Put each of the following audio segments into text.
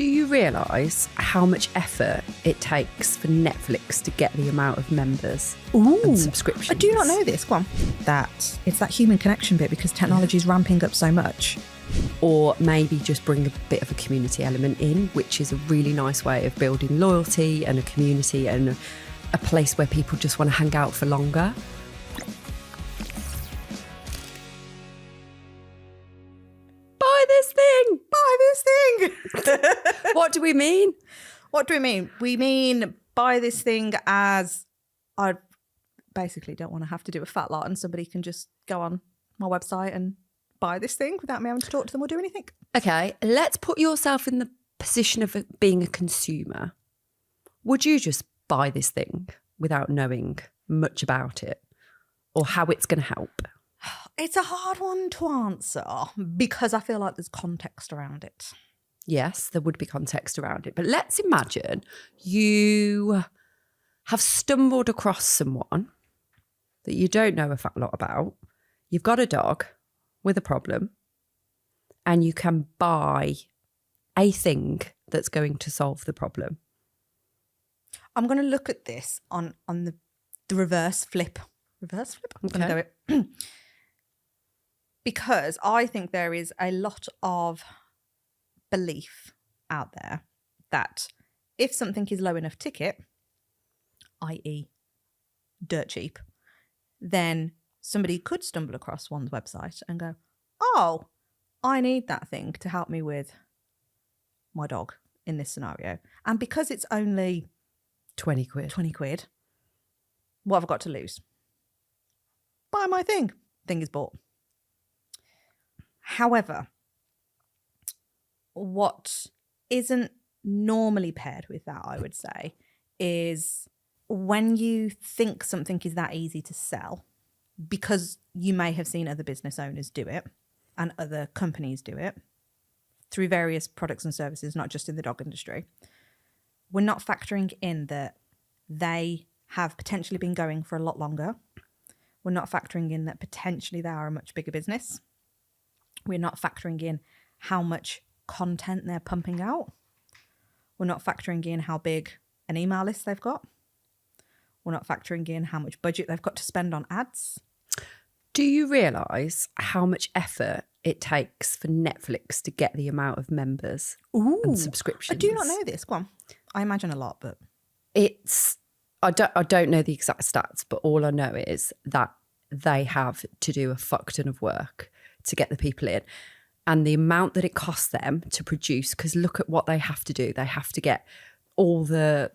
Do you realise how much effort it takes for Netflix to get the amount of members and subscriptions? I do not know this. Go on. It's that human connection bit because technology is ramping up so much. Or maybe just bring a bit of a community element in, which is a really nice way of building loyalty and a community and a place where people just want to hang out for longer. Buy this thing! Buy this thing! What do we mean? What do we mean? We mean buy this thing as I basically don't want to have to do a fat lot and somebody can just go on my website and buy this thing without me having to talk to them or do anything. Okay, let's put yourself in the position of being a consumer. Would you just buy this thing without knowing much about it or how it's going to help? It's a hard one to answer because I feel like there's context around it. Yes, there would be context around it. But let's imagine you have stumbled across someone that you don't know a fat lot about. You've got a dog with a problem and you can buy a thing that's going to solve the problem. I'm going to look at this on the reverse flip. Reverse flip? I'm going to do it. Because I think there is a lot of belief out there that if something is low enough ticket, i.e. dirt cheap, then somebody could stumble across one's website and go, oh, I need that thing to help me with my dog in this scenario. And because it's only 20 quid, what have I got to lose? Buy my thing. Thing is bought. However, what isn't normally paired with that, I would say, is when you think something is that easy to sell, because you may have seen other business owners do it and other companies do it through various products and services, not just in the dog industry, we're not factoring in that they have potentially been going for a lot longer. We're not factoring in that potentially they are a much bigger business. We're not factoring in how much content they're pumping out. We're not factoring in how big an email list they've got. We're not factoring in how much budget they've got to spend on ads. Do you realise how much effort it takes for Netflix to get the amount of members and subscriptions? I do not know this. Go on. I imagine a lot, but I don't know the exact stats, but all I know is that they have to do a fuck ton of work to get the people in. And the amount that it costs them to produce, because look at what they have to do. They have to get all the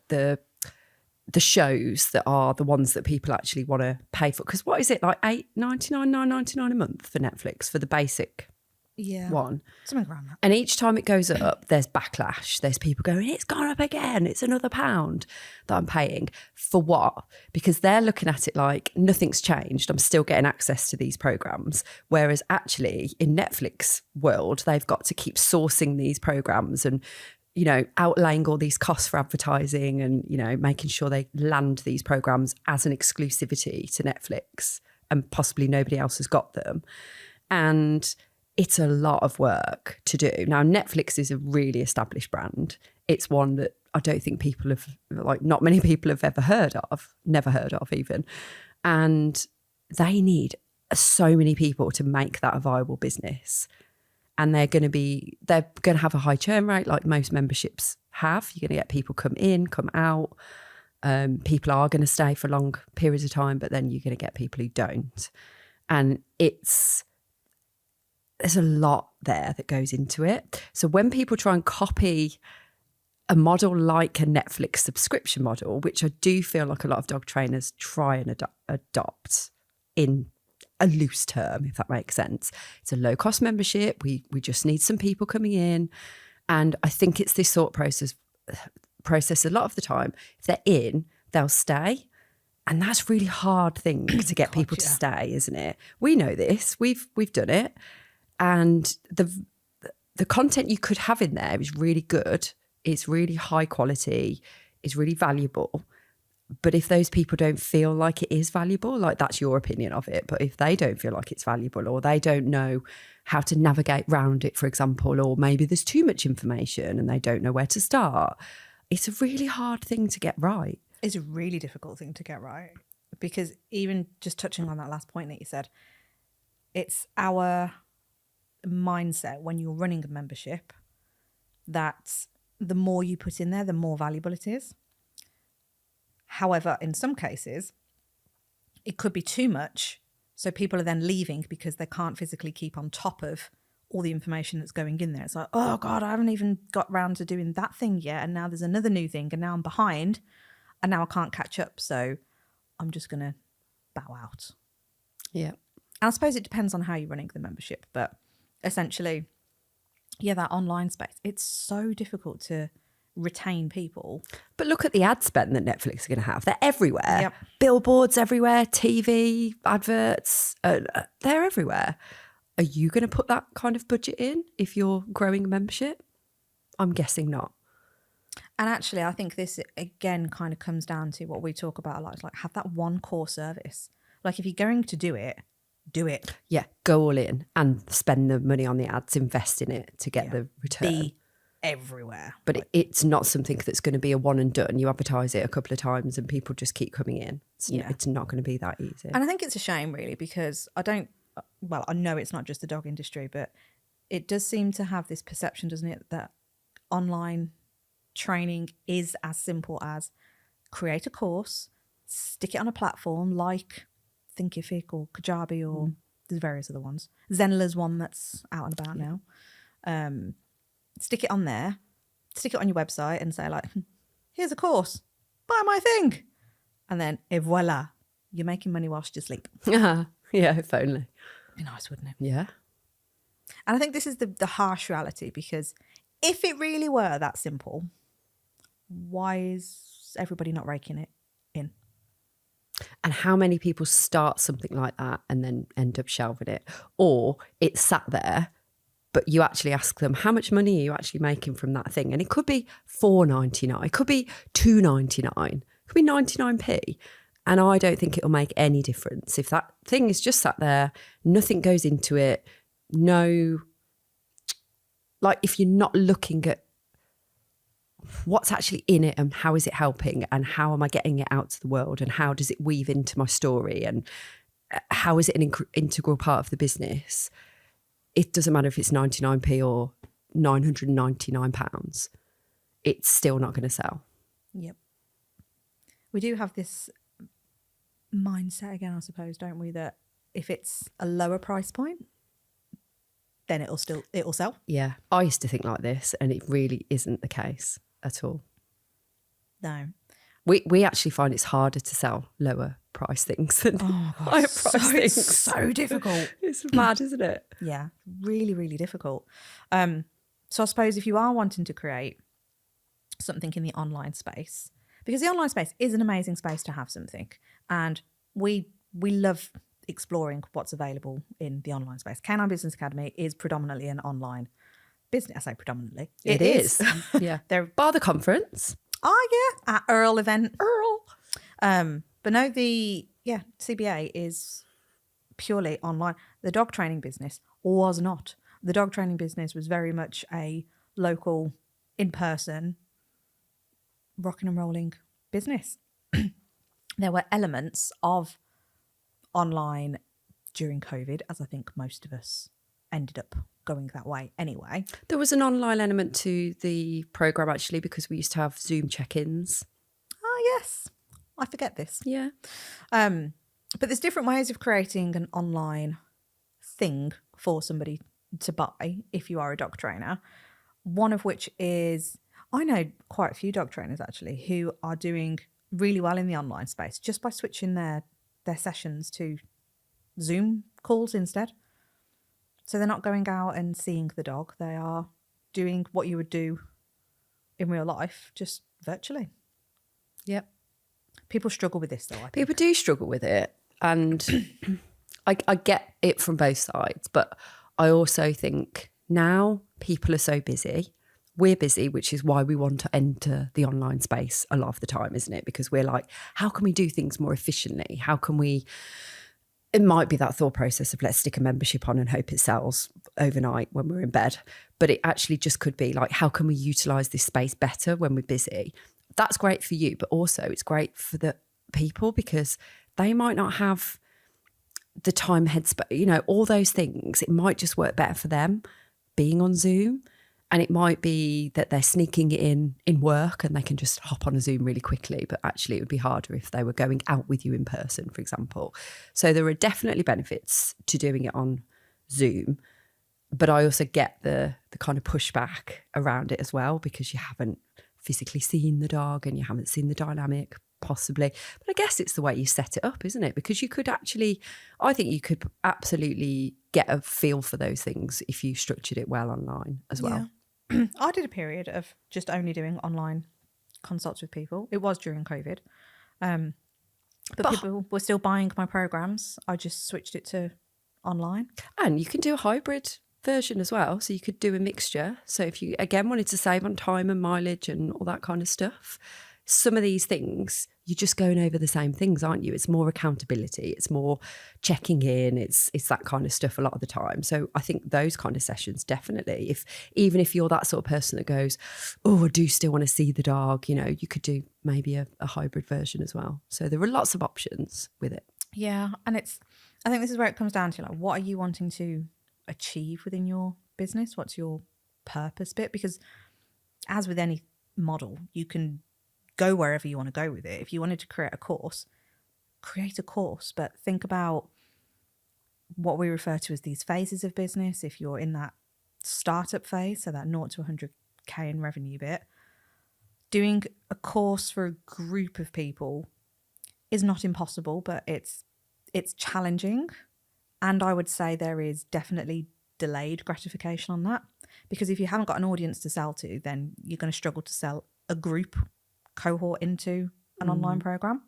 shows that are the ones that people actually want to pay for. Because what is it, like $8.99, $9.99 a month for Netflix for the basic one? Something around that. And each time it goes up, there's backlash. There's people going, it's gone up again. It's another £1 that I'm paying. For what? Because they're looking at it like nothing's changed. I'm still getting access to these programs. Whereas actually in Netflix world, they've got to keep sourcing these programs and, you know, outlaying all these costs for advertising and, you know, making sure they land these programs as an exclusivity to Netflix and possibly nobody else has got them. And it's a lot of work to do. Now, Netflix is a really established brand. It's one that I don't think people have, like, not many people have ever heard of, never heard of even. And they need so many people to make that a viable business. And they're going to have a high churn rate like most memberships have. You're going to get people come in, come out. People are going to stay for long periods of time, but then you're going to get people who don't. And there's a lot there that goes into it. So when people try and copy a model like a Netflix subscription model, which I do feel like a lot of dog trainers try and adopt in a loose term, if that makes sense. It's a low cost membership. We just need some people coming in. And I think it's this thought process a lot of the time. If they're in, they'll stay. And that's a really hard thing to get people to stay, isn't it? We know this. We've done it. And the content you could have in there is really good. It's really high quality. It's really valuable. But if those people don't feel like it is valuable, like that's your opinion of it, but if they don't feel like it's valuable or they don't know how to navigate around it, for example, or maybe there's too much information and they don't know where to start, it's a really hard thing to get right. It's a really difficult thing to get right, because even just touching on that last point that you said, it's our mindset when you're running a membership that the more you put in there, the more valuable it is. However, in some cases, it could be too much. So people are then leaving because they can't physically keep on top of all the information that's going in there. It's like, oh God, I haven't even got round to doing that thing yet. And now there's another new thing. And now I'm behind and now I can't catch up. So I'm just going to bow out. Yeah. And I suppose it depends on how you're running the membership. But essentially, yeah, that online space, it's so difficult to retain people. But look at the ad spend that Netflix are going to have. They're everywhere. Yep. Billboards everywhere, TV, adverts, they're everywhere. Are you going to put that kind of budget in if you're growing a membership? I'm guessing not. And actually, I think this, again, kind of comes down to what we talk about a lot. It's like, have that one core service. Like, if you're going to do it, do it. Yeah, go all in and spend the money on the ads, invest in it to get the return. Be everywhere. But it's not something that's going to be a one and done. You advertise it a couple of times and people just keep coming in. It's not going to be that easy. And I think it's a shame, really, because I know it's not just the dog industry, but it does seem to have this perception, doesn't it, that online training is as simple as create a course, stick it on a platform like Thinkific or Kajabi or there's various other ones. Zenla's one that's out and about now. Stick it on there, stick it on your website and say like, here's a course, buy my thing. And then, et voila, you're making money whilst you sleep. Yeah, if only. Be nice, wouldn't it? Yeah. And I think this is the harsh reality, because if it really were that simple, why is everybody not raking it in? And how many people start something like that and then end up shelving it? Or it's sat there, but you actually ask them, how much money are you actually making from that thing? And it could be $4.99, it could be $2.99, it could be 99p. And I don't think it'll make any difference. If that thing is just sat there, nothing goes into it, if you're not looking at what's actually in it and how is it helping and how am I getting it out to the world and how does it weave into my story and how is it an integral part of the business, it doesn't matter if it's 99p or £999, it's still not going to sell. Yep. We do have this mindset again, I suppose, don't we, that if it's a lower price point, then it'll sell. Yeah. I used to think like this and it really isn't the case at all. No. We actually find it's harder to sell lower price things than higher price things. It's so difficult. It's mad, isn't it? Yeah, really, really difficult. So I suppose if you are wanting to create something in the online space, because the online space is an amazing space to have something, and we love exploring what's available in the online space. Canine Business Academy is predominantly an online business. I say predominantly. It is. Yeah. They're bar the conference. Oh, yeah. At Earl event. But no, the CBA is purely online. The dog training business was not. The dog training business was very much a local, in-person, rocking and rolling business. There were elements of online during COVID, as I think most of us ended up going that way anyway. There was an online element to the programme actually, because we used to have Zoom check-ins. Oh, yes. I forget this. Yeah. But there's different ways of creating an online thing for somebody to buy if you are a dog trainer. One of which is, I know quite a few dog trainers actually who are doing really well in the online space just by switching their sessions to Zoom calls instead. So they're not going out and seeing the dog. They are doing what you would do in real life, just virtually. Yep. People struggle with this though, I think. People do struggle with it. And I get it from both sides. But I also think now people are so busy. we're busy, which is why we want to enter the online space a lot of the time, isn't it? Because we're like, how can we do things more efficiently? How can we, it might be that thought process of let's stick a membership on and hope it sells overnight when we're in bed. But it actually just could be like, how can we utilize this space better when we're busy? That's great for you, but also it's great for the people because they might not have the time, headspace, all those things. It might just work better for them being on Zoom. And it might be that they're sneaking it in work and they can just hop on a Zoom really quickly. But actually, it would be harder if they were going out with you in person, for example. So there are definitely benefits to doing it on Zoom. But I also get the kind of pushback around it as well, because you haven't physically seen the dog and you haven't seen the dynamic possibly. But I guess it's the way you set it up, isn't it? Because you could actually, I think you could absolutely get a feel for those things if you structured it well online as well. Yeah. I did a period of just only doing online consults with people. It was during COVID. But people were still buying my programs. I just switched it to online. And you can do a hybrid version as well. So you could do a mixture. So if you, again, wanted to save on time and mileage and all that kind of stuff, some of these things, you're just going over the same things, aren't you? It's more accountability. It's more checking in. It's that kind of stuff a lot of the time. So I think those kind of sessions, definitely, even if you're that sort of person that goes, oh, I do still want to see the dog, you could do maybe a hybrid version as well. So there are lots of options with it. Yeah. And I think this is where it comes down to, like, what are you wanting to achieve within your business? What's your purpose bit? Because as with any model, you can go wherever you want to go with it. If you wanted to create a course, but think about what we refer to as these phases of business. If you're in that startup phase, so that 0 to 100K in revenue bit, doing a course for a group of people is not impossible, but it's challenging. And I would say there is definitely delayed gratification on that, because if you haven't got an audience to sell to, then you're going to struggle to sell a group cohort into an online program.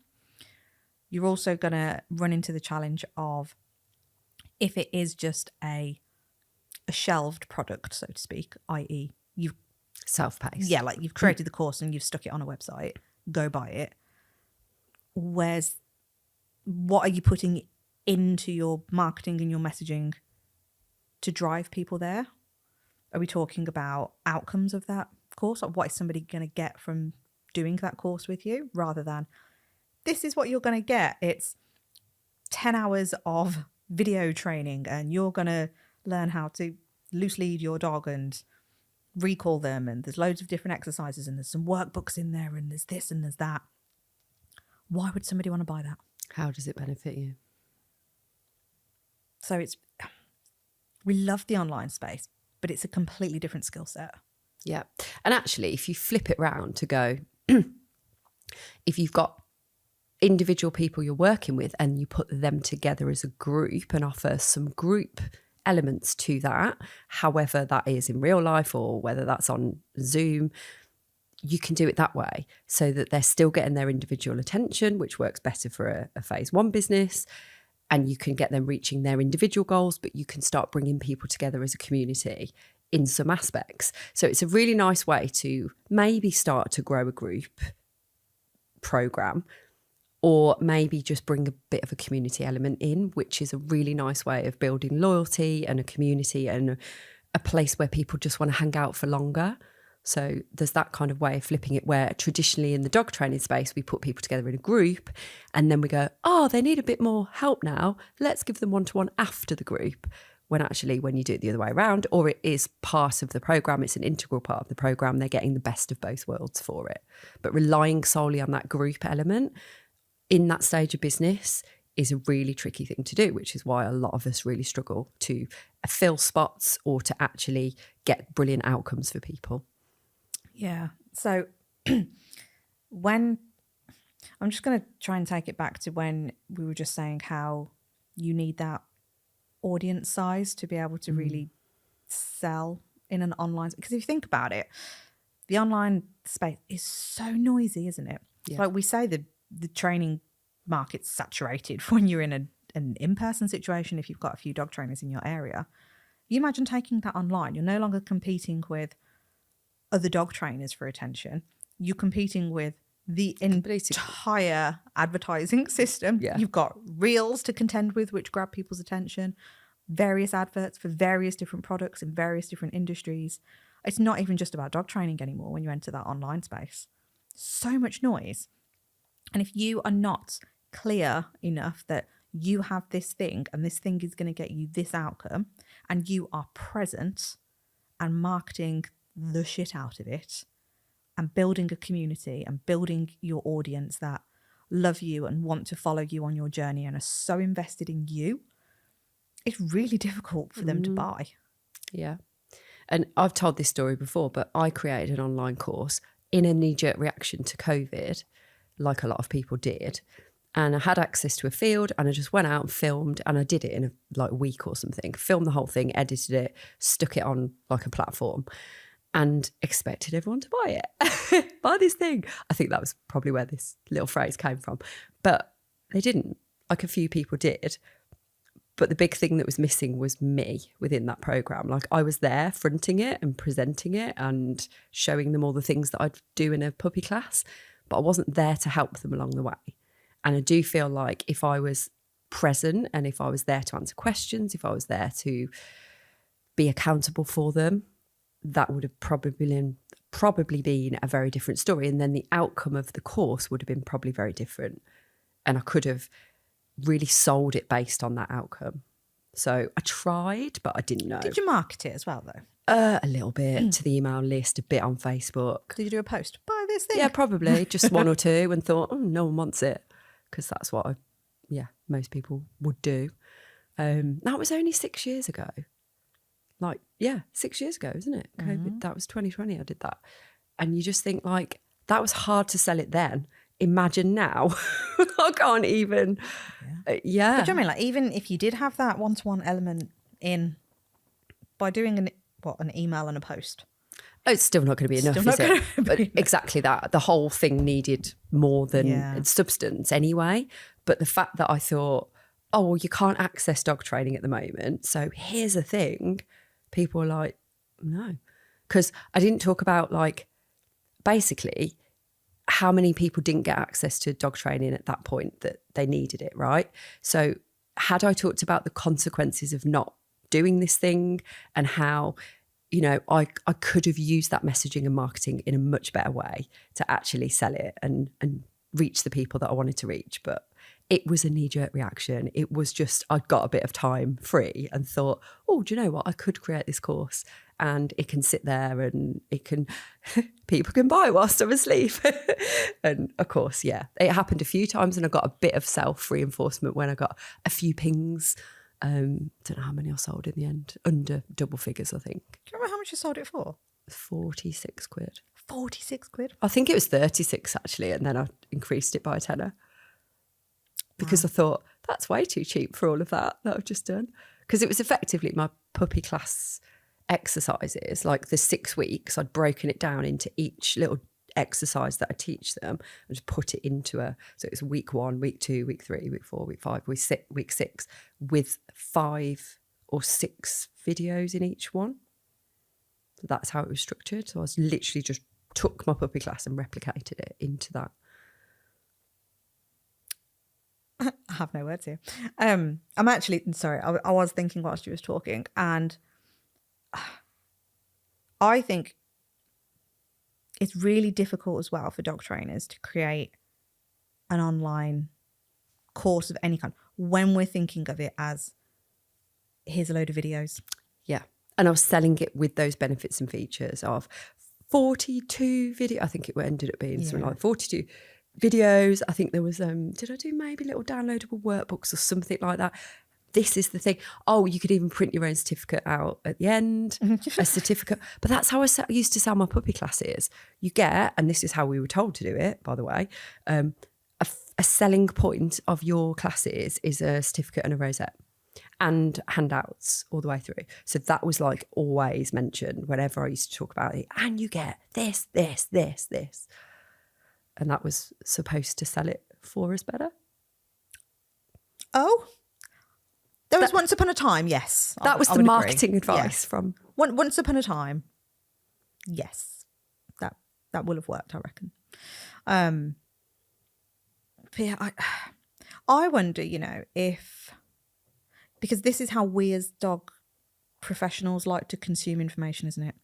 You're also going to run into the challenge of, if it is just a shelved product, so to speak, i.e. you've self-paced. Yeah, like you've created the course and you've stuck it on a website, go buy it. What are you putting into your marketing and your messaging to drive people there? Are we talking about outcomes of that course? Like, what is somebody going to get from doing that course with you, rather than this is what you're going to get? It's 10 hours of video training and you're going to learn how to loose lead your dog and recall them, and there's loads of different exercises and there's some workbooks in there and there's this and there's that. Why would somebody want to buy that? How does it benefit you? So we love the online space, but it's a completely different skill set. Yeah. And actually, if you flip it round to go, if you've got individual people you're working with and you put them together as a group and offer some group elements to that, however that is in real life or whether that's on Zoom, you can do it that way so that they're still getting their individual attention, which works better for a phase one business. And you can get them reaching their individual goals, but you can start bringing people together as a community in some aspects. So it's a really nice way to maybe start to grow a group program, or maybe just bring a bit of a community element in, which is a really nice way of building loyalty and a community and a place where people just want to hang out for longer. So there's that kind of way of flipping it, where traditionally in the dog training space, we put people together in a group and then we go, oh, they need a bit more help now. Let's give them one-to-one after the group. When actually, when you do it the other way around, or it is part of the program, it's an integral part of the program, they're getting the best of both worlds for it. But relying solely on that group element in that stage of business is a really tricky thing to do, which is why a lot of us really struggle to fill spots or to actually get brilliant outcomes for people. Yeah. So when I'm just going to try and take it back to when we were just saying how you need that audience size to be able to really sell in an online, because if you think about it, the online space is so noisy, isn't it? Yeah. Like we say, the training market's saturated when you're in an in-person situation. If you've got a few dog trainers in your area, you imagine taking that online. You're no longer competing with other dog trainers for attention. You're competing with the entire advertising system. Yeah. You've got reels to contend with, which grab people's attention, various adverts for various different products in various different industries. It's not even just about dog training anymore when you enter that online space. So much noise. And if you are not clear enough that you have this thing and this thing is going to get you this outcome, and you are present and marketing the shit out of it and building a community and building your audience that love you and want to follow you on your journey and are so invested in you, it's really difficult for them to buy. Yeah. And I've told this story before, but I created an online course in a knee-jerk reaction to COVID, like a lot of people did. And I had access to a field and I just went out and filmed, and I did it in a week or something, filmed the whole thing, edited it, stuck it on like a platform and expected everyone to buy it. Buy this thing. I think that was probably where this little phrase came from. But they didn't. Like a few people did. But the big thing that was missing was me within that program. Like I was there fronting it and presenting it and showing them all the things that I'd do in a puppy class, but I wasn't there to help them along the way. And I do feel like if I was present and if I was there to answer questions, if I was there to be accountable for them, that would have probably been a very different story. And then the outcome of the course would have been probably very different. And I could have really sold it based on that outcome. So I tried, but I didn't know. Did you market it as well, though? A little bit to the email list, a bit on Facebook. Did you do a post? Buy this thing? Yeah, probably. Just one or two, and thought, no one wants it. Because that's what most people would do. That was only 6 years ago. 6 years ago, isn't it? COVID, that was 2020 I did that. And you just think that was hard to sell it then. Imagine now. I can't even. Yeah. But do you know what I mean? Even if you did have that one-to-one element in, by doing an email and a post. Oh, it's still not going to be enough, is it? But exactly that. The whole thing needed more than substance anyway. But the fact that I thought, you can't access dog training at the moment, so here's a thing. People were like, no. Because I didn't talk about basically how many people didn't get access to dog training at that point that they needed it, right? So had I talked about the consequences of not doing this thing and how, I could have used that messaging and marketing in a much better way to actually sell it and reach the people that I wanted to reach. But it was a knee-jerk reaction. It was just, I'd got a bit of time free and thought, do you know what? I could create this course and it can sit there and people can buy whilst I'm asleep. And of course, it happened a few times and I got a bit of self-reinforcement when I got a few pings. Don't know how many I sold in the end. Under double figures, I think. Do you remember how much you sold it for? 46 quid. 46 quid? I think it was 36 actually, and then I increased it by a tenner. Because I thought, that's way too cheap for all of that I've just done. Because it was effectively my puppy class exercises, like the 6 weeks, I'd broken it down into each little exercise that I teach them and just put it into so it's week 1, week 2, week 3, week 4, week 5, week 6, with 5 or 6 videos in each one. So that's how it was structured. So I was literally just took my puppy class and replicated it into that. I have no words here. I'm actually, sorry, I was thinking whilst you was talking, and I think it's really difficult as well for dog trainers to create an online course of any kind when we're thinking of it as, here's a load of videos. Yeah. And I was selling it with those benefits and features of 42 video. I think it ended up being something like 42 videos. I think there was, did I do maybe little downloadable workbooks or something like that? This is the thing. You could even print your own certificate out at the end, a certificate. But that's how I used to sell my puppy classes. You get, and this is how we were told to do it, by the way, a selling point of your classes is a certificate and a rosette and handouts all the way through. So that was always mentioned whenever I used to talk about it. And you get this, this, this, this. And that was supposed to sell it for us better. Oh, there was once upon a time, yes. That was the marketing advice from... Once upon a time, yes. that will have worked, I reckon. But yeah, I wonder, if, because this is how we as dog professionals like to consume information, isn't it?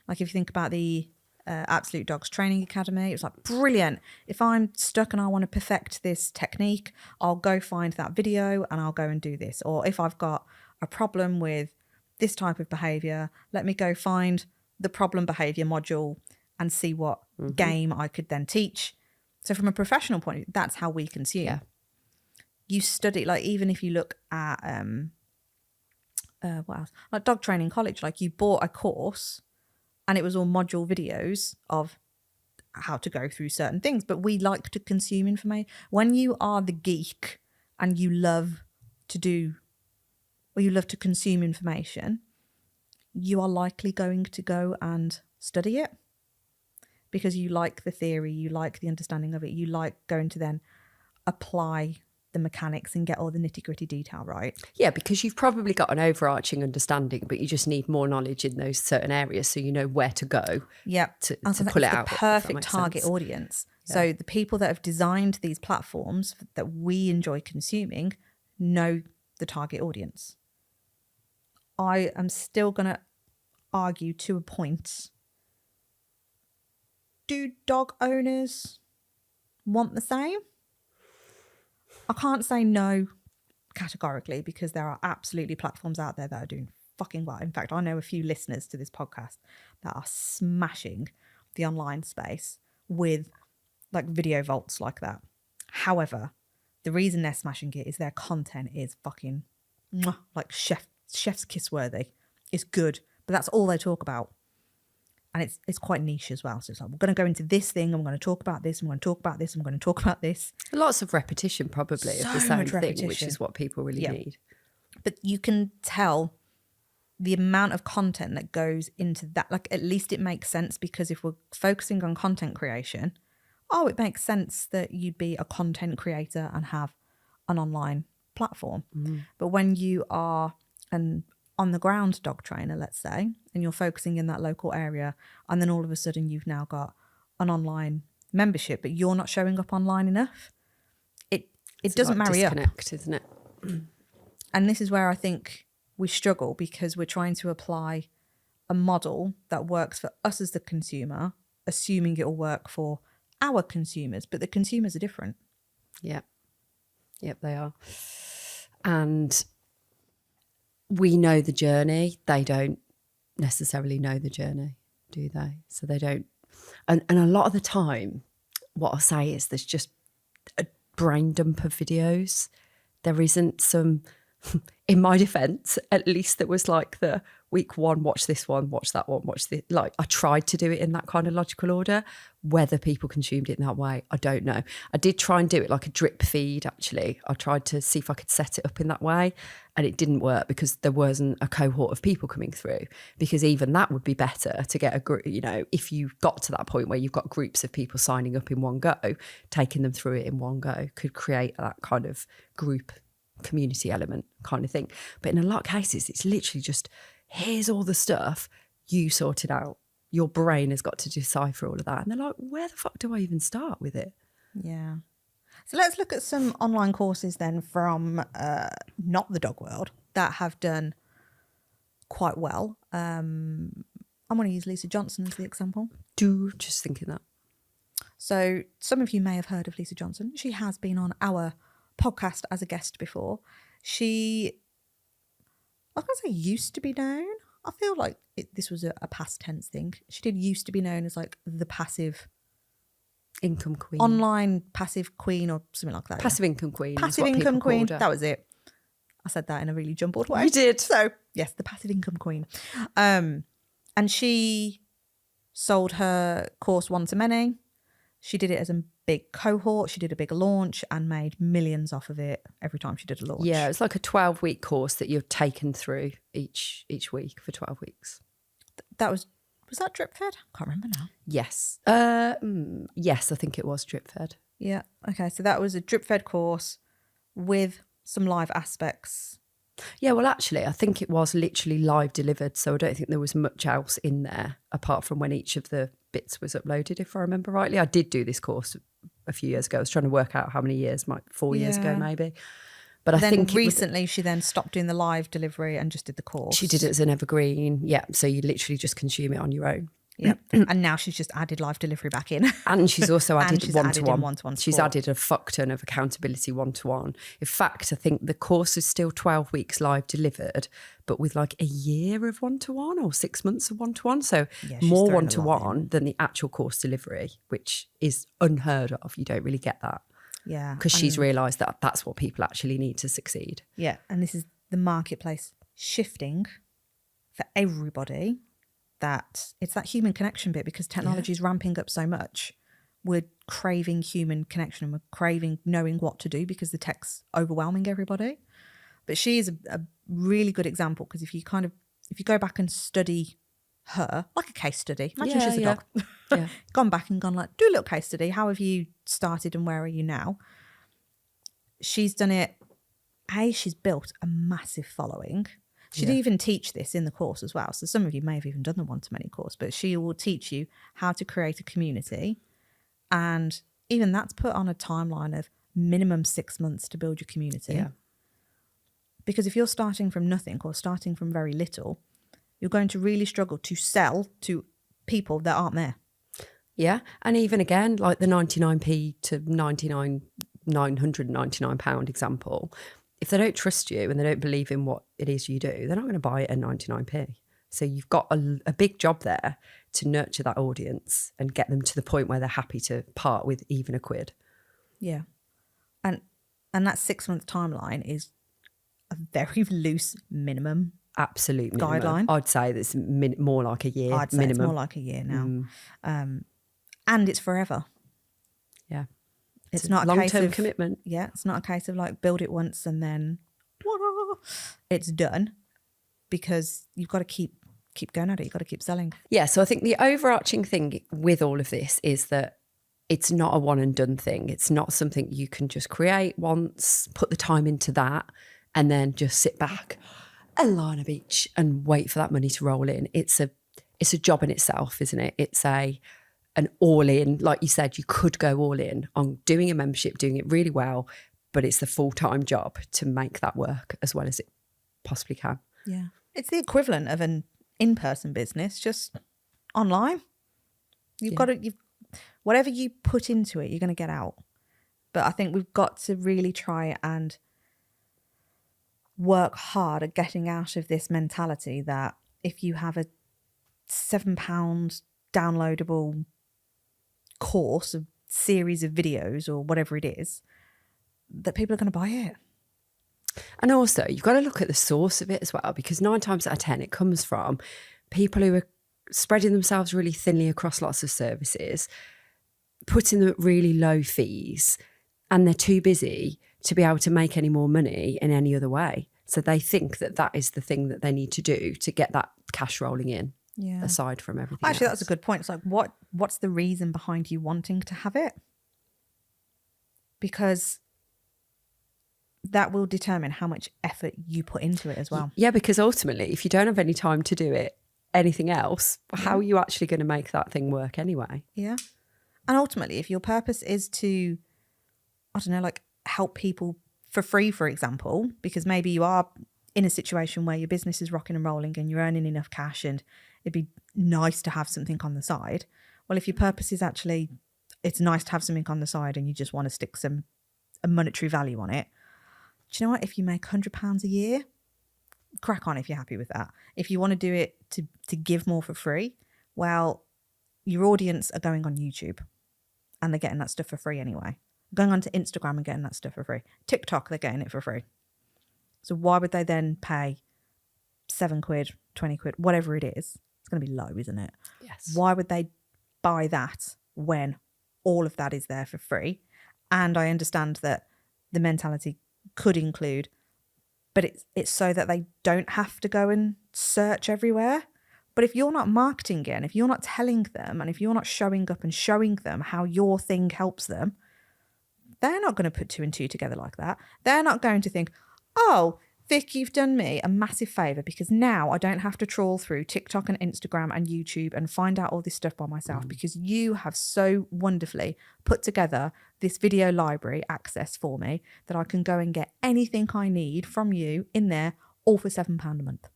Like if you think about the Absolute Dogs Training Academy, it's like brilliant. If I'm stuck and I want to perfect this technique, I'll go find that video and I'll go and do this. Or if I've got a problem with this type of behavior, let me go find the problem behavior module and see what game I could then teach. So from a professional point of view, that's how we consume. Yeah. You study, like even if you look at what else? Like Dog Training College, like you bought a course and it was all module videos of how to go through certain things. But we like to consume information. When you are the geek and you love to consume information, you are likely going to go and study it because you like the theory, you like the understanding of it, you like going to then apply the mechanics and get all the nitty-gritty detail right. Yeah, because you've probably got an overarching understanding, but you just need more knowledge in those certain areas so you know where to go. Yep. To pull it out. The perfect target audience. Yeah. So the people that have designed these platforms that we enjoy consuming know the target audience. I am still going to argue to a point. Do dog owners want the same? I can't say no categorically because there are absolutely platforms out there that are doing fucking well. In fact, I know a few listeners to this podcast that are smashing the online space with like video vaults like that. However, the reason they're smashing it is their content is fucking like chef's kiss worthy. It's good, but that's all they talk about. And it's quite niche as well. So it's like, we're going to go into this thing, and we're going to talk about this, and we're going to talk about this, and we're going to talk about this. Lots of repetition probably of the same thing, which is what people really need. But you can tell the amount of content that goes into that. Like at least it makes sense, because if we're focusing on content creation, it makes sense that you'd be a content creator and have an online platform. But when you are an on-the-ground dog trainer, let's say, and you're focusing in that local area, and then all of a sudden you've now got an online membership, but you're not showing up online enough, it doesn't marry up. Disconnect, isn't it? And this is where I think we struggle, because we're trying to apply a model that works for us as the consumer, assuming it'll work for our consumers, but the consumers are different. Yep, they are. And we know the journey. They don't necessarily know the journey, do they? So they don't. And a lot of the time, what I'll say is there's just a brain dump of videos. There isn't some, in my defence, at least there was like the week one, watch this one, watch that one, watch this. Like I tried to do it in that kind of logical order. Whether people consumed it in that way, I don't know. I did try and do it like a drip feed, actually. I tried to see if I could set it up in that way, and it didn't work because there wasn't a cohort of people coming through, because even that would be better to get a group, if you got to that point where you've got groups of people signing up in one go, taking them through it in one go could create that kind of group community element kind of thing. But in a lot of cases, it's literally just, here's all the stuff, you sort it out. Your brain has got to decipher all of that. And they're like, where the fuck do I even start with it? Yeah. So let's look at some online courses then from not the dog world that have done quite well. I'm going to use Lisa Johnson as the example. Just thinking that. So some of you may have heard of Lisa Johnson. She has been on our podcast as a guest before. She, I can't say used to be known. I feel like this was a past tense thing. She did used to be known as like the passive income queen, online passive queen or something like that. Passive income queen. Passive income queen. That was it. I said that in a really jumbled way. You did. So yes, the passive income queen. And she sold her course one to many. She did it as a big cohort. She did a big launch and made millions off of it every time she did a launch. Yeah, it's like a 12-week course that you're taken through each week for 12 weeks. That was that drip fed? I can't remember now. Yes. Yes, I think it was drip fed. Yeah. Okay. So that was a drip fed course with some live aspects. Yeah, well, actually, I think it was literally live delivered. So I don't think there was much else in there apart from when each of the bits was uploaded, if I remember rightly. I did do this course a few years ago. I was trying to work out how many years, 4 years ago maybe. But I think recently she then stopped doing the live delivery and just did the course. She did it as an evergreen. Yeah. So you literally just consume it on your own. Yeah. And now she's just added live delivery back in. And she's also added one-to-one. One-to-one She's added a fuck ton of accountability one-to-one. In fact, I think the course is still 12 weeks live delivered, but with like a year of one-to-one or 6 months of one-to-one. So more one-to-one than the actual course delivery, which is unheard of. You don't really get that. Yeah. Because she's realised that that's what people actually need to succeed. Yeah. And this is the marketplace shifting for everybody. That it's that human connection bit, because technology is ramping up so much. We're craving human connection and we're craving knowing what to do because the tech's overwhelming everybody. But she is a really good example, because if you go back and study her, like a case study, imagine she's a dog, gone back and gone like, do a little case study. How have you started and where are you now? She's done it. She's built a massive following. She'd even teach this in the course as well. So some of you may have even done the one-to-many course, but she will teach you how to create a community. And even that's put on a timeline of minimum 6 months to build your community. Yeah. Because if you're starting from nothing or starting from very little, you're going to really struggle to sell to people that aren't there. Yeah. And even again, like the 99p to £999 example, if they don't trust you and they don't believe in what it is you do, they're not going to buy it at 99p. So you've got a big job there to nurture that audience and get them to the point where they're happy to part with even a quid. Yeah. And that 6 month timeline is a very loose minimum. Absolute minimum. Guideline. I'd say that's more like a year. I'd say minimum. It's more like a year now. And it's forever. Yeah. It's not a long-term commitment. Yeah, it's not a case of like build it once and then it's done, because you've got to keep going at it. You've got to keep selling. Yeah, so I think the overarching thing with all of this is that it's not a one and done thing. It's not something you can just create once, put the time into that, and then just sit back and lie on a beach and wait for that money to roll in. It's a job in itself, isn't it? It's an all-in, like you said, you could go all in on doing a membership, doing it really well, but it's the full-time job to make that work as well as it possibly can. Yeah. It's the equivalent of an in-person business, just online. You've got to, whatever you put into it, you're going to get out. But I think we've got to really try and work hard at getting out of this mentality that if you have a £7 downloadable course, a series of videos or whatever it is, that people are going to buy it. And also you've got to look at the source of it as well, because 9 times out of 10 it comes from people who are spreading themselves really thinly across lots of services, putting them at really low fees, and they're too busy to be able to make any more money in any other way. So they think that that is the thing that they need to do to get that cash rolling in. Yeah. Aside from everything Actually, else. That's a good point. It's like, what's the reason behind you wanting to have it? Because that will determine how much effort you put into it as well. Yeah, because ultimately, if you don't have any time to do it, anything else, how are you actually going to make that thing work anyway? Yeah. And ultimately, if your purpose is to, I don't know, like help people for free, for example, because maybe you are in a situation where your business is rocking and rolling and you're earning enough cash and it'd be nice to have something on the side. Well, if your purpose is actually, it's nice to have something on the side and you just want to stick a monetary value on it, do you know what? If you make £100 a year, crack on if you're happy with that. If you want to do it to give more for free, well, your audience are going on YouTube and they're getting that stuff for free anyway. Going onto Instagram and getting that stuff for free. TikTok, they're getting it for free. So why would they then pay £7, 20 quid, whatever it is? It's going to be low, isn't it? Yes. Why would they buy that when all of that is there for free? And I understand that the mentality could include, but it's so that they don't have to go and search everywhere. But if you're not marketing it, and if you're not telling them, and if you're not showing up and showing them how your thing helps them, they're not going to put 2 and 2 together like that. They're not going to think, oh, Vic, you've done me a massive favour because now I don't have to trawl through TikTok and Instagram and YouTube and find out all this stuff by myself because you have so wonderfully put together this video library access for me that I can go and get anything I need from you in there, all for £7 a month.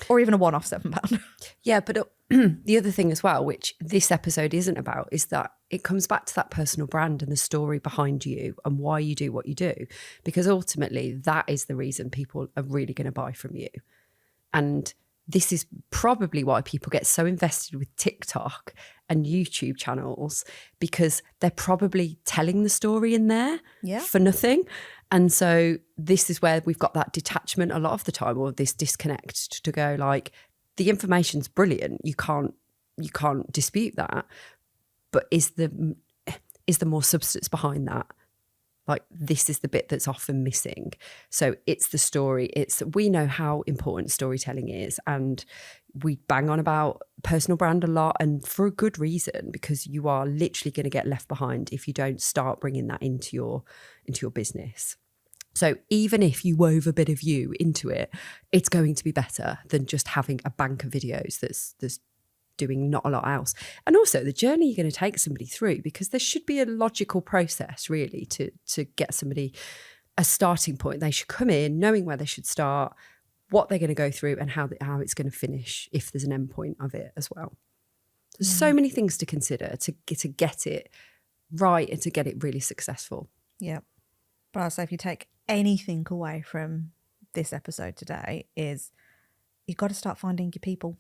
Or even a one-off £7. Yeah, but the other thing as well, which this episode isn't about, is that it comes back to that personal brand and the story behind you and why you do what you do. Because ultimately, that is the reason people are really going to buy from you. And this is probably why people get so invested with TikTok and YouTube channels, because they're probably telling the story in there for nothing. And so this is where we've got that detachment a lot of the time, or this disconnect to go like, the information's brilliant. You can't dispute that. But is there more substance behind that? Like, this is the bit that's often missing. So it's the story. We know how important storytelling is, and we bang on about personal brand a lot, and for a good reason, because you are literally going to get left behind if you don't start bringing that into your business. So even if you wove a bit of you into it, it's going to be better than just having a bank of videos that's doing not a lot else. And also the journey you're going to take somebody through, because there should be a logical process really to get somebody a starting point. They should come in knowing where they should start, what they're going to go through, and how it's going to finish if there's an end point of it as well. There's so many things to consider to get it right and to get it really successful. Yeah. But I'll say, if you take anything away from this episode today, is you've got to start finding your people.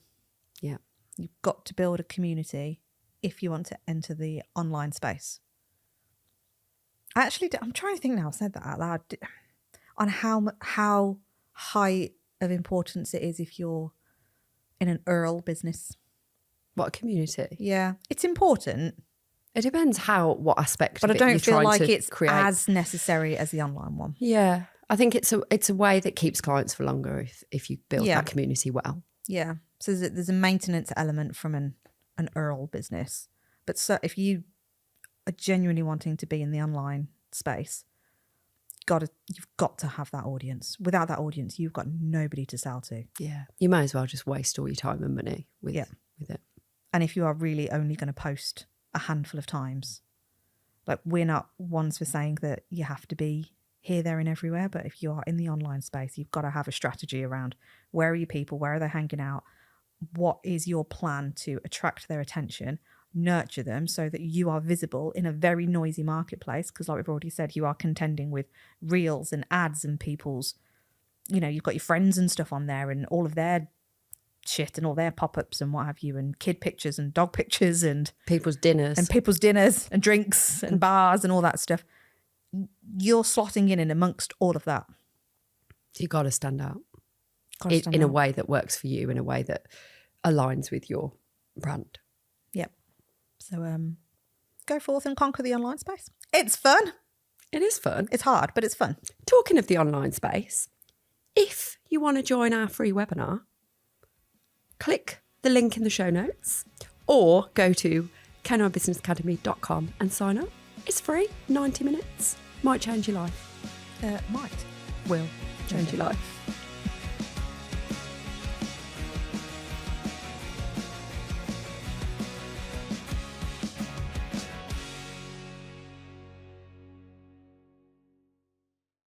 Yeah. You've got to build a community if you want to enter the online space. I'm trying to think now, I've said that out loud, on how high of importance it is if you're in an URL business. What, a community? Yeah, it's important. It depends what aspect but of I don't you're feel trying like to it's create. as necessary as the online one. Yeah, I think it's a way that keeps clients for longer if you build that community well. Yeah, so there's a maintenance element from an URL business. But so if you are genuinely wanting to be in the online space, you've got to have that audience. Without that audience, you've got nobody to sell to. Yeah, you might as well just waste all your time and money with it. And if you are really only going to post a handful of times, like, we're not ones for saying that you have to be here, there and everywhere, but if you are in the online space, you've got to have a strategy around where are your people, where are they hanging out, what is your plan to attract their attention, nurture them so that you are visible in a very noisy marketplace, because like we've already said, you are contending with reels and ads and people's, you've got your friends and stuff on there and all of their shit and all their pop-ups and what have you, and kid pictures and dog pictures and people's dinners and drinks and bars and all that stuff. You're slotting in amongst all of that. You got to stand out in a way that works for you, in a way that aligns with your brand. Yep. So go forth and conquer the online space. It's fun. It is fun. It's hard, but it's fun. Talking of the online space, if you want to join our free webinar, click the link in the show notes or go to kenobusinessacademy.com and sign up. It's free, 90 minutes. Might change your life. Might. Will change your life.